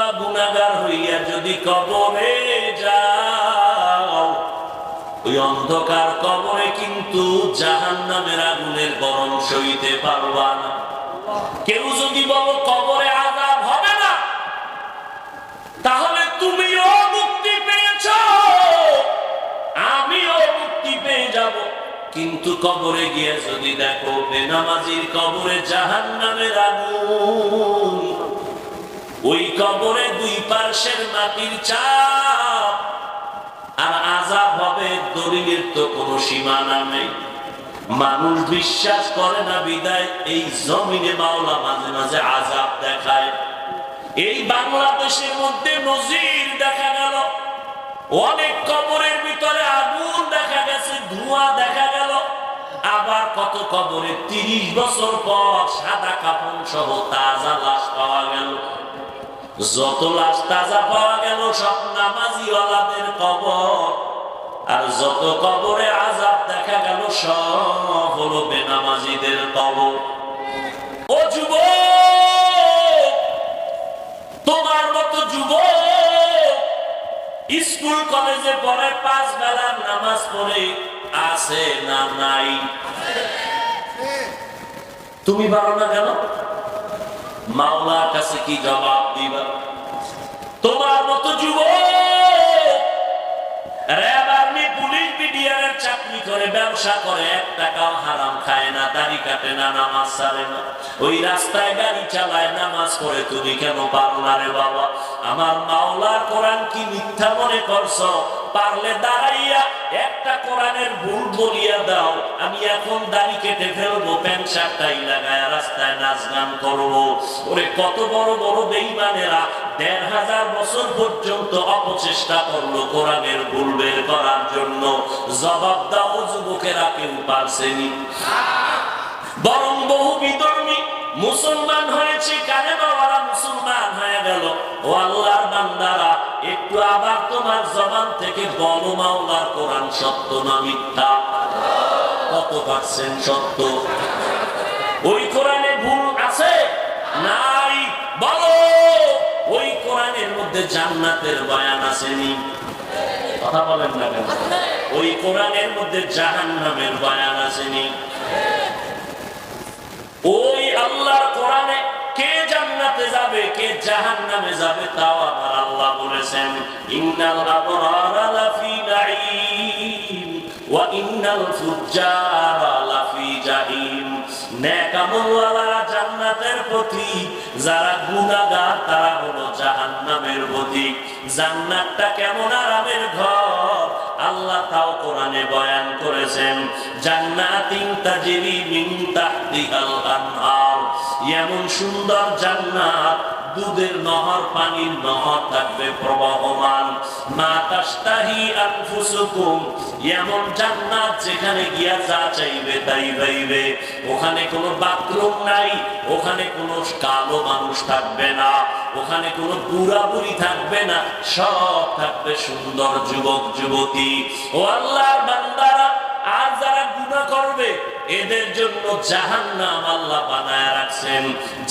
তোমরা গুনাহগার হইয়া যদি কবরে যাও, ওই অন্ধকার কবরে কিন্তু জাহান্নামের আগুনের গরম সইতে পারবা না। কেউ যদি বলো কবরে আযাব হবে না, তাহলে তুমিও মুক্তি পেয়েছ, আমিও মুক্তি পেয়ে যাব। কিন্তু কবরে গিয়ে যদি দেখো বেনামাজির কবরে জাহান্নামের আগুন, ওই কবরে দুই পার্শ্বের মাটির চাপ, আর আযাব হবে দলিলের তো কোনো সীমানা নেই। মানুষ বিশ্বাস করে না বিদায় এই জমিনে মাওলা মাঝে মাঝে আযাব দেখায়। এই বাংলাদেশের মধ্যে নজির দেখা গেল, অনেক কবরের ভিতরে আগুন দেখা গেছে, ধোঁয়া দেখা গেল। আবার কত কবরে 30 বছর পর সাদা কাফন সহ তাজা লাশ পাওয়া গেল। যত লাশ তাজা পাওয়া গেল সব নামাজি ওয়ালাদের কবর, আর যত কবরে আযাব দেখা গেল সব হলো বেনামাজিদের কবর। ও যুবক, তোমার মতো যুবক স্কুল কলেজে পড়ে, 5 বেলার নামাজ পড়ে, আছে না নাই? তুমি পারো না কেন? মাওলার কাছে কি জবাব দিবা? তোমার মতো যুবক র‍্যাব, আর্মি, পুলিশ, বিডিআরের চাকরি করে, ব্যবসা করে, 1 টাকাও হারাম খায় না, দাড়ি কাটে না, নামাজ ছাড়ে না, ওই রাস্তায় গাড়ি চালায়, নামাজ পড়ে, তুমি কেন পারো না রে বাবা? আমার মাওলার কোরআন কি মিথ্যা মনে করছো? পারলে দাঁড়াইয়া একটা কোরআনের ভুল বলিয়া দাও, আমি এখন দাড়ি কেটে ফেলবো, প্যান্ট শার্টটাই লাগায় রাস্তায় নাচ গান করবো। ওরে কত বড় বড় বেঈমানেরা 1500 বছর পর্যন্ত অপচেষ্টা করলো কোরআনের ভুল বের করার জন্য। জবাব দাও যুবকেরা, কেউ পারছেনি। বরং বহু বিধর্মী মুসলমান হয়েছে, কানে বাবারা মুসলমান হয়ে গেল। ও আল্লাহর বান্দারা, একটু আবার তোমার জবান থেকে বলো, মাওলার কোরআন সত্য না মিথ্যা? কত পার্সেন্ট সত্য? ওই কোরআনে ভুল আছে নাই? বলো। ওই কোরআনের মধ্যে জান্নাতের বয়ান আসেনি? কথা বলেন না কেন? ওই কোরআনের মধ্যে জাহান্নামের বয়ান আসেনি? ওই আল্লাহর কোরআনে কে জান্নাতে যাবে, কে জাহান্নামে যাবে, তাও আমার আল্লাহ বলেছেন, ইন্নাল আবরারা লাফি নাঈম ওয়া ইন্নাল ফুজ্জারা লাফি জাহিম। নেক আমলওয়ালারা জান্নাতের পথিক, যারা গুনাহগার তারা হলো জাহান্নামের পথিক। জান্নাতটা কেমন আরামের ঘর আল্লাহ তাও কোরআনে বয়ান করেছেন। জান্নাতিন তাজরি মিন তাহতিহাল আনহার, এমন সুন্দর জান্নাত, দুধের নহর, পানির নহর থাকবে প্রবাহমান। মা তাশতাহি আনফুসুকুম, এমন জান্নাত যেখানে গিয়া যা চাইবে তাই পাইবে। ওখানে কোনো বাথরুম নাই, ওখানে কোনো কালো মানুষ থাকবে না, ওখানে কোনো বুড়া বুড়ি থাকবে না, সব থাকবে সুন্দর যুবক যুবতী। ও আল্লাহর বান্দারা, আর যারা গুনাহ করবে এদের জন্য জাহান্নাম আল্লাহ বানায় রাখছেন।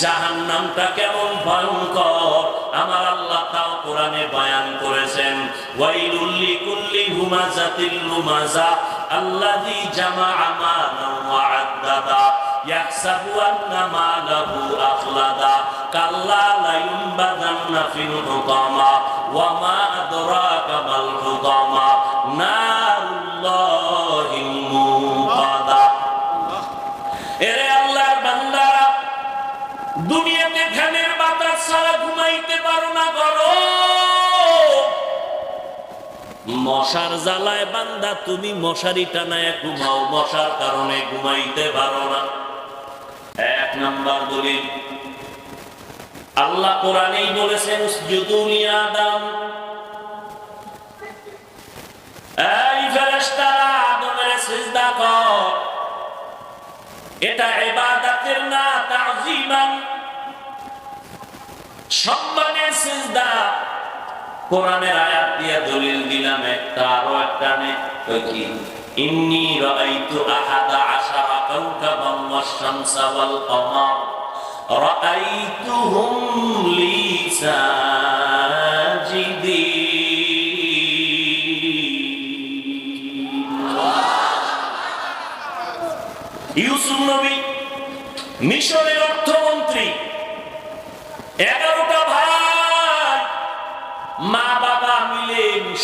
জাহান্নামটা কেমন ভয়ঙ্কর আমার আল্লাহ তাও কোরআনে বয়ান করেছেন। ওয়াইলুল লিকুল্লি হুমাযাতিল লুমাযা আল্লাযী জামাআ মালান ওয়া আদ্দাদা ইয়াহসাবু আন্না মালাহু আখলাদা কাল্লা লা ইউনবাযান্না ফিল হুতামা ওয়া মা আদরাকা মাল হুতামা নারুল্লাহিল মুকাদা। এরে আল্লাহর বান্দারা, দুনিয়াতে ফ্যানের বাতাস ছাড়া ঘুমাইতে পারো না, গরম। মশার জ্বালায় বান্দা তুমি মশারি টানায় ঘুমাও, মশার কারণে ঘুমাইতে পারো না। 1 নাম্বার দলিল, আল্লাহ কোরআনেই বলেছেন, উসজুদু লি আদম, এই ফেরেশতারা আদমের সিজদা কর। এটা ইবাদতের না, তাযীমান, সম্মানের সিজদা। কোরআনের আয়াত দিয়ে দলিল দিলাম একটা, আরো একটা নে কি, ইন্নী রাআইতু আহাদা আশারা কাওকাবান ওয়াশ-শামসা ওয়াল কমার রাআইতুহুম লি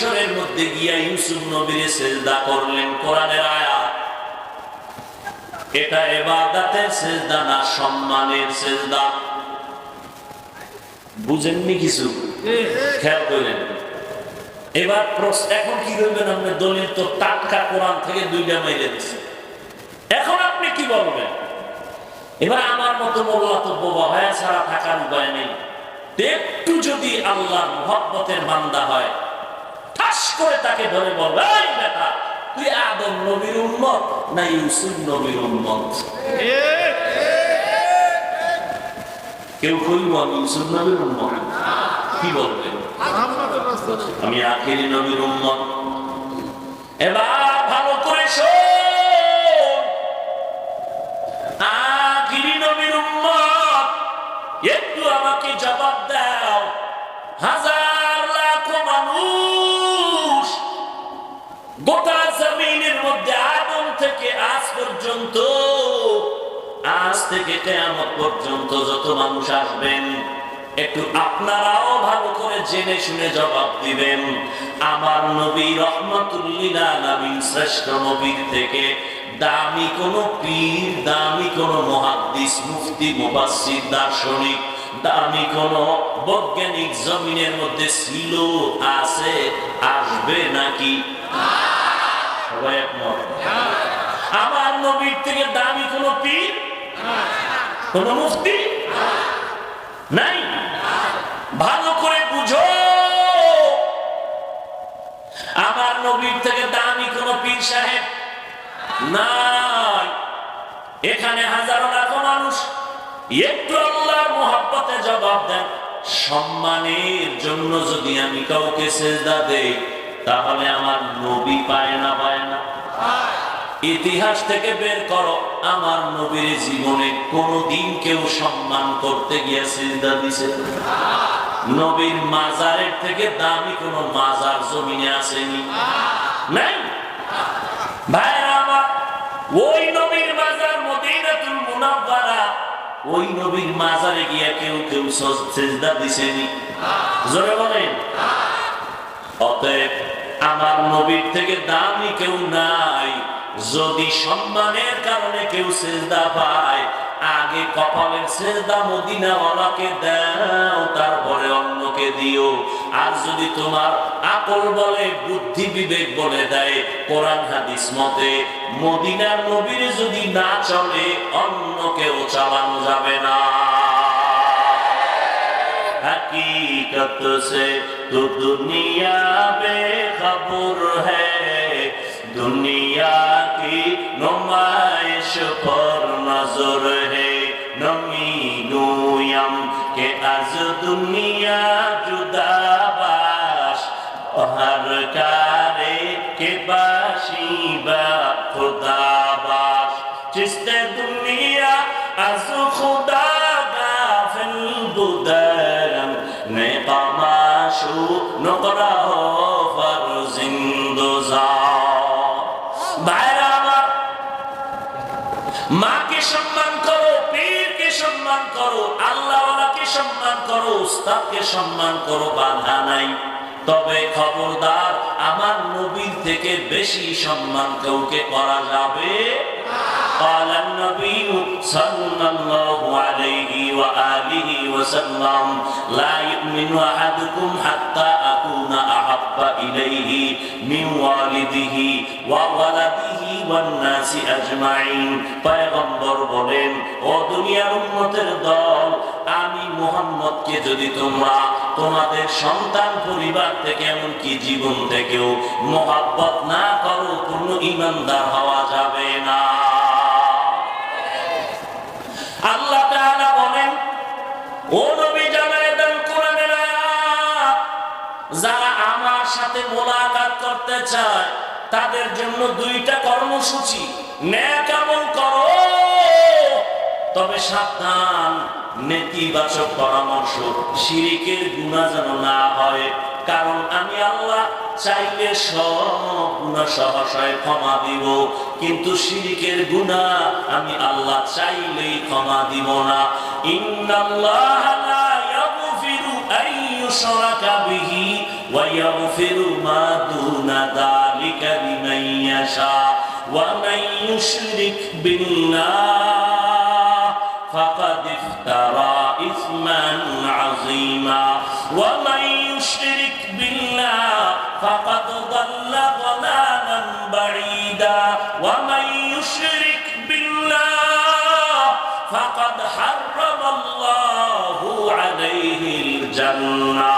মিশরের মধ্যে গিয়া ইউসুফ নবীর সিজদা করলেন। কোরআনের আয়াত। এটা ইবাদতের সিজদা না সম্মানের সিজদা। বুঝেননি কিছু? খেয়াল করেন। এবার এখন কি করবেন? আপনি দলিল তো টাটকা কোরআন থেকে 2টা মাইলে দিচ্ছে। এখন আপনি কি বলবেন? এবার আমার মতো মোল্লা তো বোবা হয়ে ছাড়া থাকার উপায় নেই। একটু যদি আল্লাহর মুহাব্বতের বান্দা হয়, ঠাস করে তাকে ধরে বলবে, এই বেটা তুই আদম নবীর উম্মত না ইউসুফ নবীর উম্মত? কেউ কইব আমি ইউসুফ নবীর উম্মত, কি বলবেন? আমি আখিরি নবীর উম্মত। এবার ভালো করে শোন, আখিরি নবীর উম্মত, একটু আমাকে জবাব দাও। হাজার লাখো মানুষ গোটা জমিনের মধ্যে আদম থেকে আজ পর্যন্ত, আজ থেকে কিয়ামত পর্যন্ত যত মানুষ আসবেন, একটু আপনারাও ভালো করে জেনে শুনে জবাব দিবেন। আমার নবী রাহমাতুল লিল আলামিন শ্রেষ্ঠ নবীর থেকে দামি কোন পীর, দামি কোন মুহাদ্দিস, মুফতি, মুফাসসির, দার্শনিক, দামি কোন বৈজ্ঞানিক জমিনের মধ্যে ছিল, আছে, আসবে নাকি? সবাই একমত? আমার নবীর থেকে দামি কোন পীর, কোন মুফতি নাই। ভালো করে বুঝো, আমার নবীর থেকে দামি কোন পীর সাহেব নাই। এখানে হাজারো লাখো মানুষ। একটু আল্লাহর মুহাব্বতে জবাব দেন। সম্মানের জন্য যদি আমি কাউকে সিজদা দেই, তাহলে আমার নবী পায় না? পায় না? ইতিহাস থেকে বের করো, আমার নবীর জীবনে কোনদিন কেউ সম্মান করতে গিয়ে সিজদা দিছে? নবীর মাজারের থেকে দামি কোন মাজার জমিনে আসেনি? নাই। ভাইরা আমার, ওই নবীর মাজার মদিনাতুল মুনাওয়ারা, ওই নবীর মাজারে গিয়া কেউ কেউ সিজদা দিছেনি? জোরে বলেন। অতএব আমার নবীর থেকে দামি কেউ নাই। যদি সম্মানের কারণে কেউ সিজদা পায়, আগে কপালের সিজদা মদিনাওয়ালাকে দাও, তারপরে অন্যকে দিও। আর যদি তোমার আকল বলে, বুদ্ধি বিবেক বলে দেয়, কোরআন হাদিস মতে মদিনার নবীর যদি না চলে, অন্য কেউ চালানো যাবে না। हकीकत से तो दुनिया बेखबर है, दुनिया की नुमाइश पर नजर है। नमी गोयम के आज दुनिया जुदा बाश, हर कारे के बाशी बा खुदा बाश। जिसने दुनिया आज खुदा गाफिल बुदरम ने कमाशु नकरा हो फरजिंदोजा। মাকে সম্মান করো, পীরকে সম্মান করো, আল্লাহওয়ালাকে সম্মান করো, উস্তাদকে সম্মান করো, বাধা নাই। তবে খবরদার, আমার নবীর থেকে বেশি সম্মান কাউকে করা যাবে। قال النبي صلى الله عليه وآله وسلم لا يؤمن أحدكم حتى أكون أحب إليه من والده وولده والناس أجمعين। পয়গম্বর বলেন, ও দুনিয়ার উম্মতের দল, আমি মুহাম্মদকে যদি তোমরা তোমাদের সন্তান, পরিবার থেকে, এমনকি জীবন থেকেও মুহাব্বত না করো, কোনো ঈমানদার হওয়া যাবে না। আল্লাহ তাআলা বলেন, ও নবী জানায় দেন কোরআনের আয়াত, যারা আমার সাথে মোলাকাত করতে চায় তাদের জন্য 2টা কর্মসূচি। নেক আমল করো, তবে সাবধান, নেতিবাচক পরামর্শ, শিরকের গুনাহ যেন না হয়। কারণ আমি আল্লাহ চাইলে সব গুনাহ সহসায় ক্ষমা দিব, কিন্তু শিরকের গুনাহ আমি আল্লাহ চাইলেই ক্ষমা দিব না। ইন্নাল্লাহা লা ইয়াগফিরু আন يشرك به ويغفر ما دون ذلك لمن يشاء ومن يشرك بالله فقد افترى إثما عظيما ومن يشرك بالله فقد ضل ضلالا بعيدا ومن يشرك بالله فقد حرم الله عليه الجنة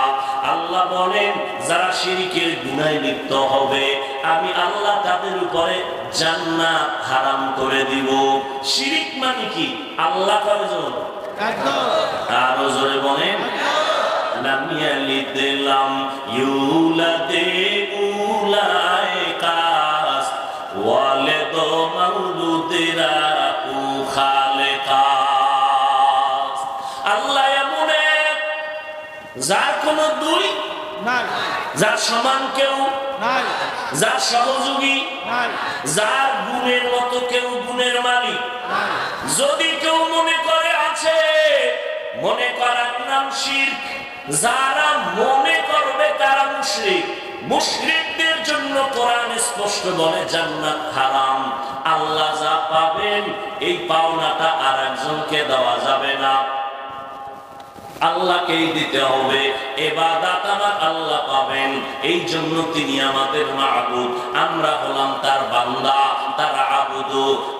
আল্লাহ বলেন যারা শিরকের গুনাহে লিপ্ত হবে আমি আল্লাহ তাদের উপরে জান্নাত হারাম করে দিব। শিরক মানে কি? আল্লাহ কয়জন? একজন। আরো জোরে বলেন লাম ইয়ালিদ লাম ইউলাদ উলাইকাস ওয়ালিদ মাউলুদিরা উ খালেকাস। আল্লাহ এমন এক যার কোনো দুই নাই, যার সমান কেউ নাই, যার সহযোগী নাই, যার গুণের মতো কেউ গুণের মালিক নাই। যদি কেউ মনে করে আছে, মনে করার নাম শিরক। যারা মনে করবে তারা মুশরিক। মুশরিকদের জন্য কোরআন স্পষ্ট বলে জান্নাত হারাম। আল্লাহ যা পাবেন এই পাওনাটা আর একজনকে দেওয়া যাবে না, আল্লাহকেই দিতে হবে। ইবাদত আমার আল্লাহ পাবেন, এই জন্য তিনি আমাদের মাবুদ, আমরা হলাম তার বান্দা, তার আবুদ।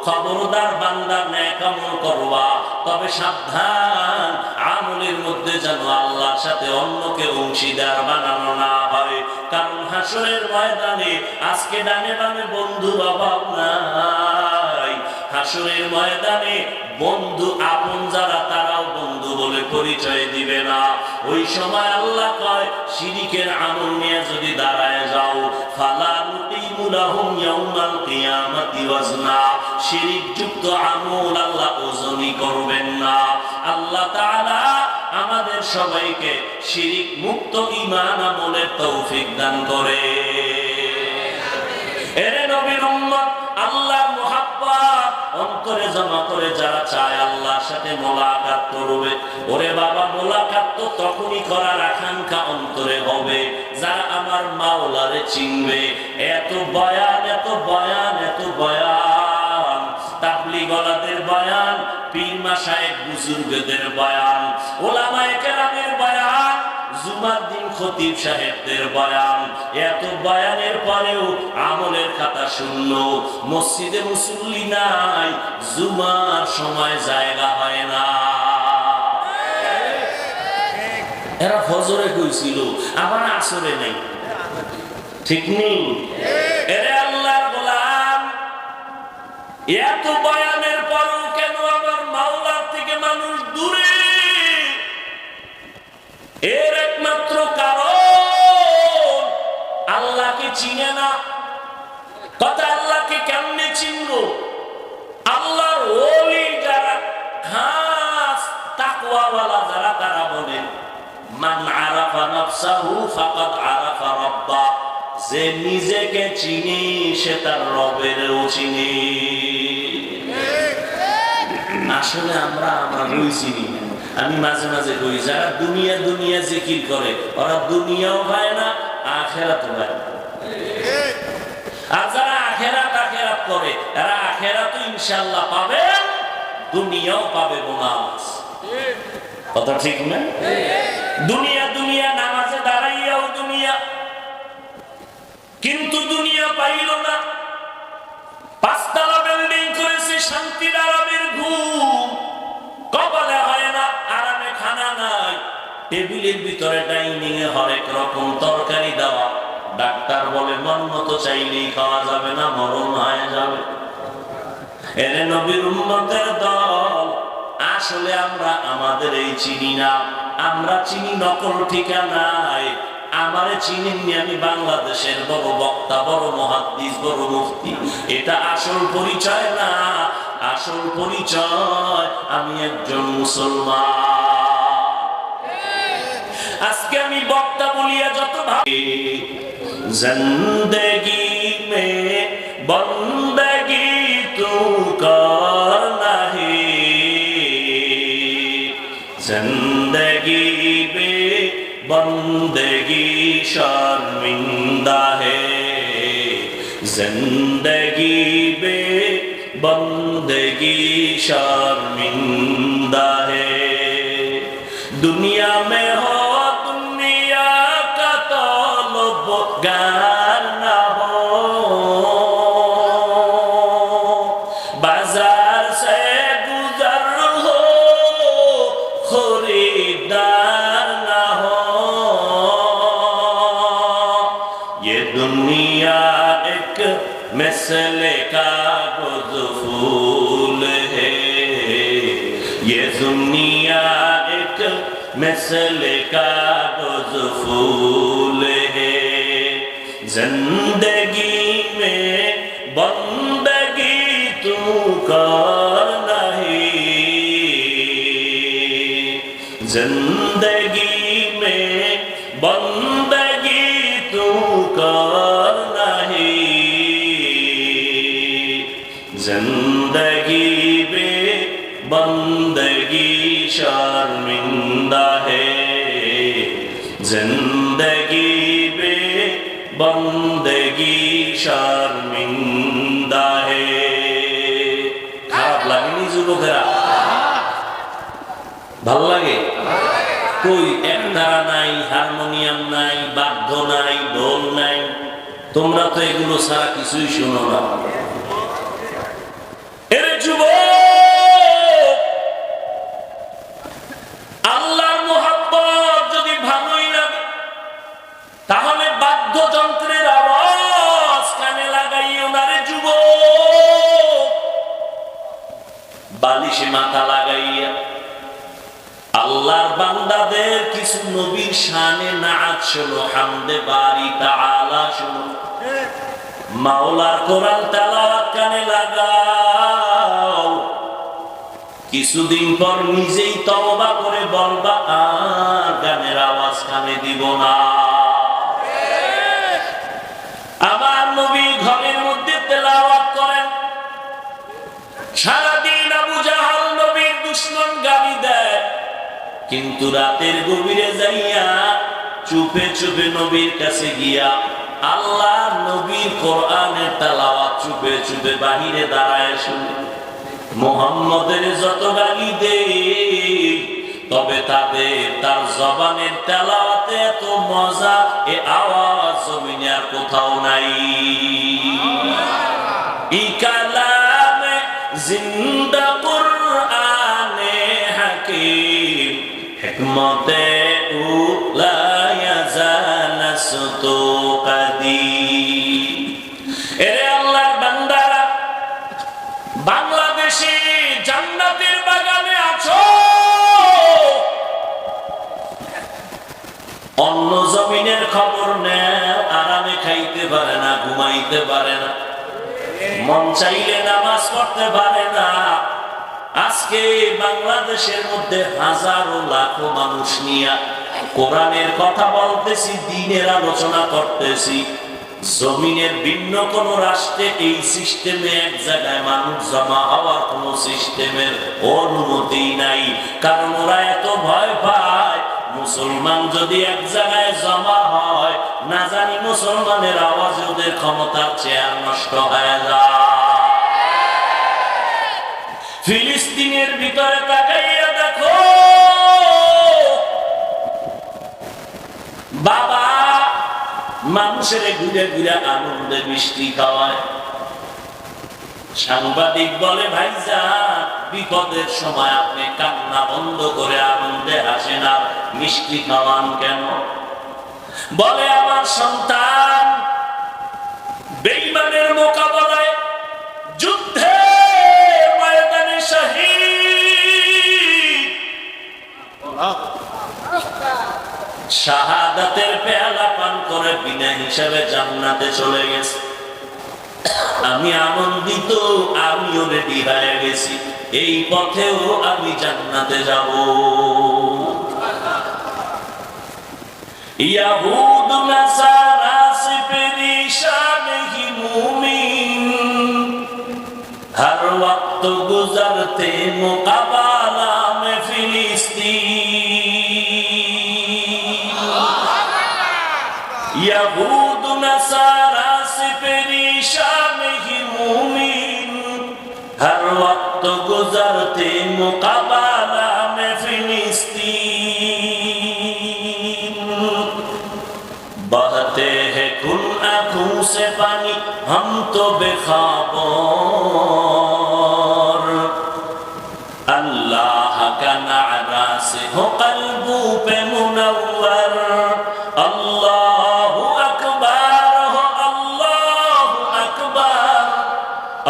খবরদার বান্দা নেক আমল করবা, তবে সাবধান আমলের মধ্যে যেন আল্লাহর সাথে অন্যকে অংশীদার বানানো না হয়। কারণ হাসরের ময়দানে আজকে ডানে বামে বন্ধুর অভাব নাই। হাসরের ময়দানে বন্ধু আপন যারা তারাও বন্ধু বলে পরিচয় দিবে না। ওই সময় আল্লাহ কয় শিরকের আমল নিয়ে যদি দাঁড়ায় যাও ফালা নুকিমু লাহুম ইয়াউমাল কিয়ামাতি ওয়াজনা, শিরক যুক্ত আমল আল্লাহ ওজনই করবেন না। আল্লাহ তাআলা আমাদের সবাইকে শিরক মুক্ত ঈমান আমলের তৌফিক দান করে। এরে নবীর উম্মত, আল্লাহর মুহাব্বত অন্তরে জমা করে যারা চায় আল্লাহর সাথে মোলাকাত করবে, ওরে বাবা মোলাকাত তো তখনই করার আকাঙ্ক্ষা অন্তরে হবে যারা আমার মাওলারে চিনবে। এত বয়ান, এত বয়ান, এত বয়ান, তাবলীগওয়ালাদের বয়ান, পীর মাশায়েখ বুজুর্গদের বয়ান, উলামায়ে কেরামের বয়ান, জুমার দিন খতিব সাহেবদের বয়ান, এত বয়ানের পরেও আমলের খাতা শূন্য। মসজিদে মুসল্লি নাই, জুমার সময় জায়গা হয় না। এরা ফজরে কইছিল, আবার আসরে নেই, ঠিক নেই। এরে আল্লাহর গোলাম, এত বয়ানের পরেও কেন আমার মাওলার থেকে মানুষ দূরে? এর একমাত্র কারণ আল্লাহকে চিনে না। কথা, আল্লাহকে কেমনে চিনবো? আল্লাহর ওলি যারা, খাস তাকওয়াওয়ালা যারা, তারা বলে মান আরাফা নাফসাহু ফাকাদ আরাফা রাব্বা, যে নিজেকে চিনি সে তার রবেরও চিনি। আসলে আমরা চিনি না। আমি মাঝে মাঝে কই যারা দুনিয়া দুনিয়া জিকির করে ওরা দুনিয়াও পায় না, আখিরাতও পায় না। আর যারা আখিরাত আখিরাত করে এরা আখিরাতও ইনশাআল্লাহ পাবে, দুনিয়াও পাবে বোনাস। কথা ঠিক না? দুনিয়া দুনিয়া নামাজে দাঁড়াইয়াও দুনিয়া, কিন্তু দুনিয়া পাইল না। পাঁচতলা বিল্ডিং করেছে, শান্তির আরামের ঘুম কপালে হয় না, আরামে খানা নাই, টেবিলের ভিতরে ডাইনিং এ হরেক রকম তরকারি দেওয়া, ডাক্তার বলে মন মতো চাইলেই খাওয়া যাবে না, মরণ হয়ে যাবে। এরে নবীর উম্মতের দল, আসলে আমরা আমাদের এই চিনি না, আমরা চিনি নকল ঠিকানায়। আমারে চিনেননি, আমি বাংলাদেশের বড় বক্তা, বড় মুহাদ্দিস, বড় মুফতি। এটা আসল পরিচয় না, আসল পরিচয় আমি একজন মুসলমান। আজকে আমি বক্তা বলিয়া যত ভাবি, জিন্দেগি মে বন্দগি তু করনা হে, জিন্দেগি মে बंदगी शर्मिंदा है, जिंदगी बे बंदगी शर्मिंदा है। दुनिया में हो दुनिया का तलबगार ना हो, बाजार से गुजर हो खरीदार ना हो। ये दुनिया एक मसले का फूल है, ये दुनिया एक मसले का फूल है। जिंदगी में बंदगी तू कर नहीं, जिंदगी में बंदगी तू कर नहीं, जिंदगी में बंदगी शर्मिंदा है, जिंदगी में बंदगी शर्मिंदा है। খারাপ লাগেনি যুবকেরা? ভাল লাগে? কই একতারা নাই, হারমোনিয়াম নাই, বাদ্য নাই, ঢোল নাই। তোমরা তো এগুলো ছাড়া কিছুই শোনো না। এরে যুবক, আল্লাহর মুহাব্বত যদি ভালোই লাগে তাহলে বাদ্যযন্ত্রের আওয়াজ কানে লাগাইও না রে যুবক। বালিশে মাথা লাগাইয়া আল্লাহর বান্দাদের কিছু নবীর শানে নাচ শোনো, হামদে বারি তাআলা শোনো, মাওলার কোরআন তেলাওয়াত কানে লাগাও। কিছুদিন পর নিজেই তওবা করে বলবা আর গানের আওয়াজ কানে দিব না। আমার নবী ঘরের মধ্যে তেলাওয়াত করেন, সারাদিন আবু জাহাল নবীর দুশমন গালি দেয়, কিন্তু রাতের গভীরে যাইয়া চুপে চুপে নবীর কাছে গিয়া আল্লাহ নবীর কোরআনের তেলাওয়াত চুপে চুপে বাহিরে দাঁড়ায় শুনে। মুহাম্মদের যত গালি দে, তবে তার জবানের তেলাওয়াতে এত মজা, এ আওয়াজ জমিনে আর কোথাও নাই। ই কালামে জিন্দা কুরআনে হাকিম, হিকমতে উলা ইয়াজালাসতু কাদিম। এরে আল্লাহর বান্দারা, বাংলাদেশে জান্নাতের বাগানে আছো, অন্য জমিনের খবর নেও, আরামে খাইতে পারে না, ঘুমাইতে পারে না, মন চাইলে নামাজ পড়তে পারে না। আজকে বাংলাদেশের মধ্যে হাজারো লাখো মানুষ নিয়ে কোরআনের কথা বলতেছি, দ্বীনের আলোচনা করতেছি। জমিনের ভিন্ন কোন রাষ্ট্রে এই সিস্টেমে এক জায়গায় মানুষ জমা হওয়ার কোন সিস্টেমের অনুমতি নাই, কারণ ওরা এত ভয় পায় মুসলমান যদি এক জায়গায় জমা হয়, না জানি মুসলমানের আওয়াজে ওদের ক্ষমতার চেয়ার নষ্ট হয়ে যায়। ফিলিস্তিনের ভিতরে তাকাইয়া দেখো, বাবা মানুষের ঘুরে ঘুরে আনন্দে মিষ্টি খাওয়ায়। সাংবাদিক বলে, ভাইজান বিপদের সময় আপনি কান্না বন্ধ করে আনন্দে হাসেন, আর মিষ্টি খাওয়ান কেন? বলে, আমার সন্তান বেঈমানের মোকাবেলায় যুদ্ধে ময়দানে শহীদ, শাহাদাতের পেয়ালা পান করে বিনা হিসাবে জান্নাতে চলে গেছে। আমি আনন্দিত, আমিও রেডি হয়ে গেছি, এই পথেও আমি জান্নাতে যাব। ইয়াহুদ নাসারা সে পেরেশান হি মুমিন, হর ওয়াক্ত গুজরতে মুকাবালা মে ফিলিস্তিন। यहूद नसारा से परेशान ही मुमीन हर वक्त गुजरते मुकाबला में फिलिस्तीन बहते हैं खून आंखों से पानी हम तो बेखबर अल्लाह का नारा से हो कल्बों पे मुनव्वर अल्लाहु अकबर हो अल्लाहु अकबर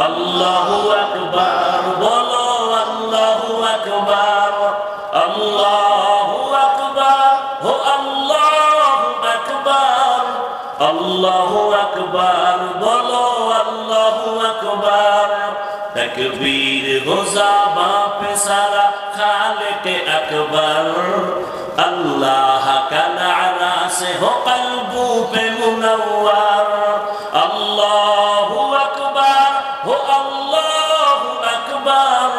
अल्लाहु अकबर बोलो अल्लाहु अकबर अल्लाहु अकबर हो अल्लाहु अकबर अल्लाहु अकबर बोलो अल्लाहु अकबर तकबीर हो ज़बां पे सारा खालिक अकबर अल्लाह का नारा से हो कल्बों पे मुनव्वर अल्लाहु अकबर हो अल्लाहु अकबर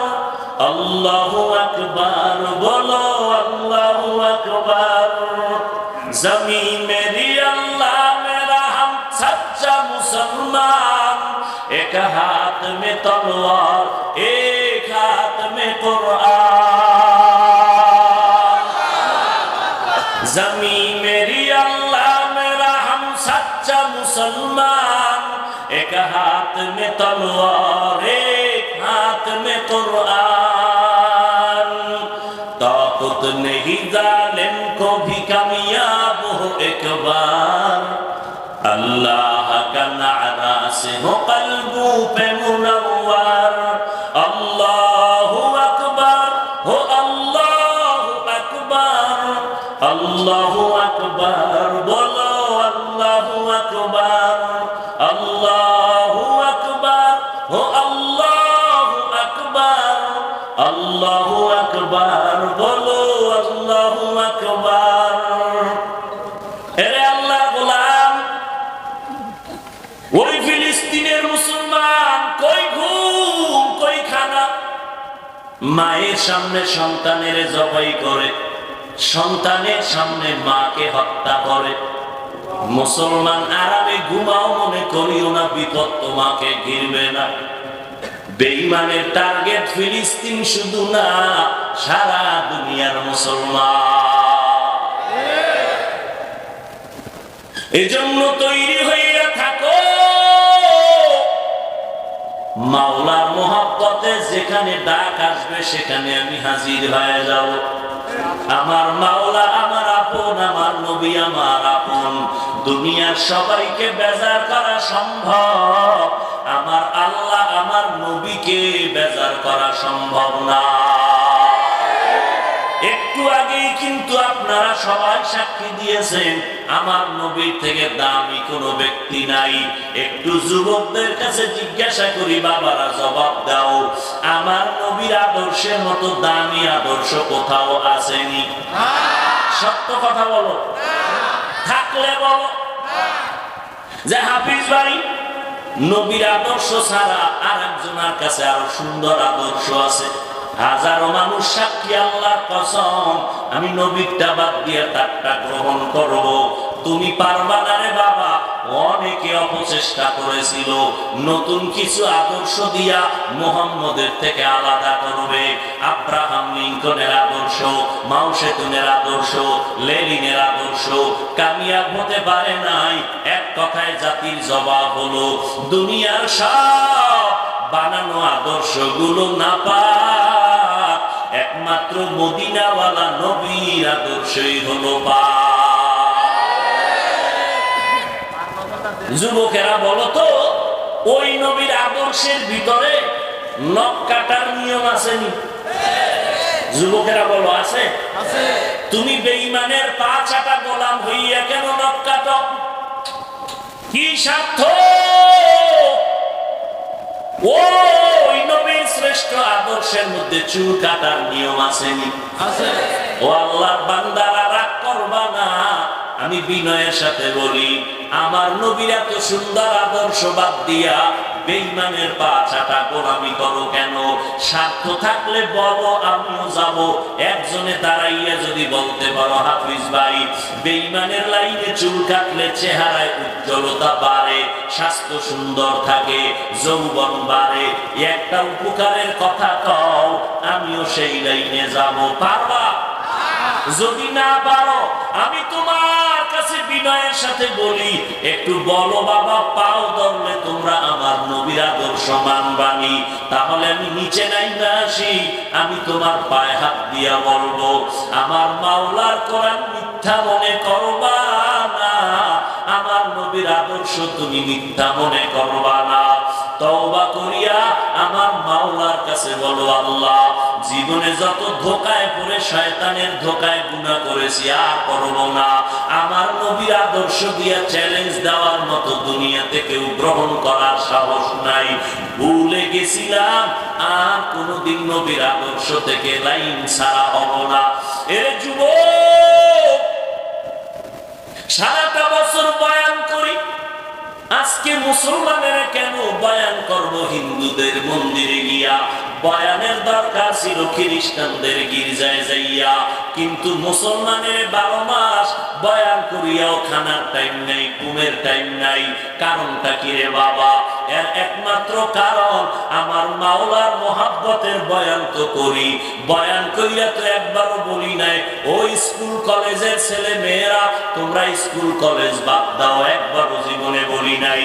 अल्लाहु अकबर बोलो अल्लाहु अकबर ज़मीन मेरी अल्लाह मेरा हम सच्चा मुसलमान एक हाथ में तलवार एक हाथ में कुरान ज़मीन मेरी अल्लाह मेरा हम सच्चा मुसलमान एक हाथ में तलवार एक हाथ में कुरान ताकत नहीं जालिम को भी कामयाब हो एक बार अल्लाह का नारा से हो कल्बों पे मुनव्वर अल्लाहु अकबर हो अल्लाहु अकबर अल्लाहु अकबर बोलो अल्लाहु अकबर अल्लाहु अकबर हो अल्लाहु अकबर अल्लाहु अकबर बोलो अल्लाहु अकबर अरे अल्लाह गुलाम ওই ফিলিস্তিনের মুসলমান কই ঘুম কই খানা মায়ের সামনে সন্তানের জবাই করে সন্তানের সামনে মাকে হত্যা করে মুসলমান আরামে ঘুমাও মনে করিও না বিপদ তোমাকে ঘিরবে না বেঈমানের টার্গেট ফিলিস্তিন শুধু না সারা দুনিয়ার মুসলমান এজন্য তৈরি হইয়া থাকো মাওলার মহব্বতে যেখানে ডাক আসবে সেখানে আমি হাজির হয়ে যাব আমার মাওলা আমার আপন আমার নবী আমার আপন দুনিয়ার সবাইকে বেজার করা সম্ভব আমার আল্লাহ আমার নবীকে বেজার করা সম্ভব না একটু আগেই কিন্তু আপনারা সবাই সাক্ষী দিয়েছেন আমার নবীর থেকে দামি কোনো ব্যক্তি নাই একটু যুবকদের কাছে জিজ্ঞাসা করি বাবারা জবাব দাও আমার নবীর আদর্শের মতো দামি আদর্শ কোথাও আসেনি সত্য কথা বলো থাকলে বলো যে হাফিজ ভাই নবীর আদর্শ ছাড়া আর একজনের কাছে আরো সুন্দর আদর্শ আছে হাজারো মানুষ সাক্ষী আল্লাহর কসম আমি নবীরটা বাদ দিয়ে তারটা গ্রহণ করব তুমি পারবা না রে বাবা অনেকে অপচেষ্টা করেছিল নতুন কিছু আদর্শ দিয়া মুহাম্মদের থেকে আলাদা করবে আব্রাহাম লিঙ্কনের আদর্শ মাও সেতুনের আদর্শ লেনিনের আদর্শ কামিয়াব হতে পারে নাই এক কথায় জাতির জবাব হলো দুনিয়ার সব বানানো আদর্শগুলো না পাক একমাত্র মদিনাওয়ালা নবীর আদর্শই হলো যুবকেরা বলো তো ওই নবীর আদর্শের ভিতরে নখ কাটার নিয়ম আসেনি যুবকেরা বলো আছে তুমি বেঈমানের পা চাটা গোলাম হইয়া কেন নখ কাটো কি স্বার্থ ওই নবীর শ্রেষ্ঠ আদর্শের মধ্যে চুল কাটার নিয়ম আসেনি ও আল্লাহর বান্দারা রাগ করবা না আমি বিনয়ের সাথে বলি আমার নবীর এত সুন্দর আদর্শ বাদ দিয়া বেঈমানের পা চাটা গোলামি করো কেন? স্বার্থ থাকলে বলো, আমিও যাব। একজনে দাঁড়াইয়া যদি বলতে পারো, হাফিজ ভাই, বেঈমানের লাইনে চুল কাটলে চেহারায় উজ্জ্বলতা বাড়ে, স্বাস্থ্য সুন্দর থাকে, যৌবন বাড়ে, একটা উপকারের কথা কও, আমিও সেই লাইনে যাব। পারবা? যদি না পারো, আমি তোমার কাছে বিনয়ের সাথে বলি, একটু বলো বাবা, পাও ধরলে তোমরা আমার নবীর আদর্শ মানবানি, তাহলে আমি নিচে নাইমা আসি, আমি তোমার পায়ে হাত দিয়া বলবো, আমার মাওলার কোরআন মিথ্যা মনে করবা না, আমার নবীর আদর্শ তুমি মিথ্যা মনে করবা না। তওবা করিয়া আমার মাওলার কাছে বলো, আল্লাহ, জীবনে যত ধোকায় পড়ে শয়তানের ধোকায় গুনাহ করেছি আর করব না, আমার নবীর আদর্শ দিয়া চ্যালেঞ্জ দেওয়ার মতো দুনিয়াতে কেউ গ্রহণ করার সাহস নাই, ভুলে গেছিলাম, আর কোনোদিন নবীর আদর্শ থেকে লাইন ছাড়া হব না। এ যুবক, সারাটা বছর বয়ান করি, আজকে মুসলমানের কেন বয়ান করব হিন্দুদের মন্দিরে গিয়া? বয়ানের দরকার ছিল খ্রিস্টানদের গির্জায় যাইয়া, কিন্তু মুসলমানের 12 মাস বয়ান করিয়াও খানার টাইম নাই, ঘুমের টাইম নাই। কারণটা কি রে বাবা? এর একমাত্র কারণ, আমার মাওলার মোহাব্বতের বয়ান তো করি, বয়ান করিয়া তো একবারও বলি নাই, ওই স্কুল কলেজের ছেলে মেয়েরা তোমরা স্কুল কলেজ বাদ দাও, একবারও জীবনে বলি নাই।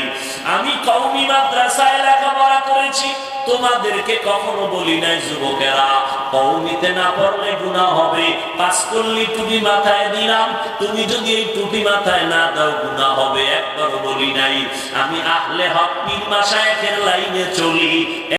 আমি কওমি মাদ্রাসায় লেখাপড়া করেছি, তোমাদেরকে কখনো বলি নাই যুবকেরা কওমিতে না পড়লে গুনাহ হবে, পাঁচকল্লি টুপি মাথায় দিলাম, তুমি যদি এই টুপি মাথায় না দাও গুনাহ হবে, একবারও বলি নাই। আমি আহলে হক পীর মাশায়েখের লাইনে চলি।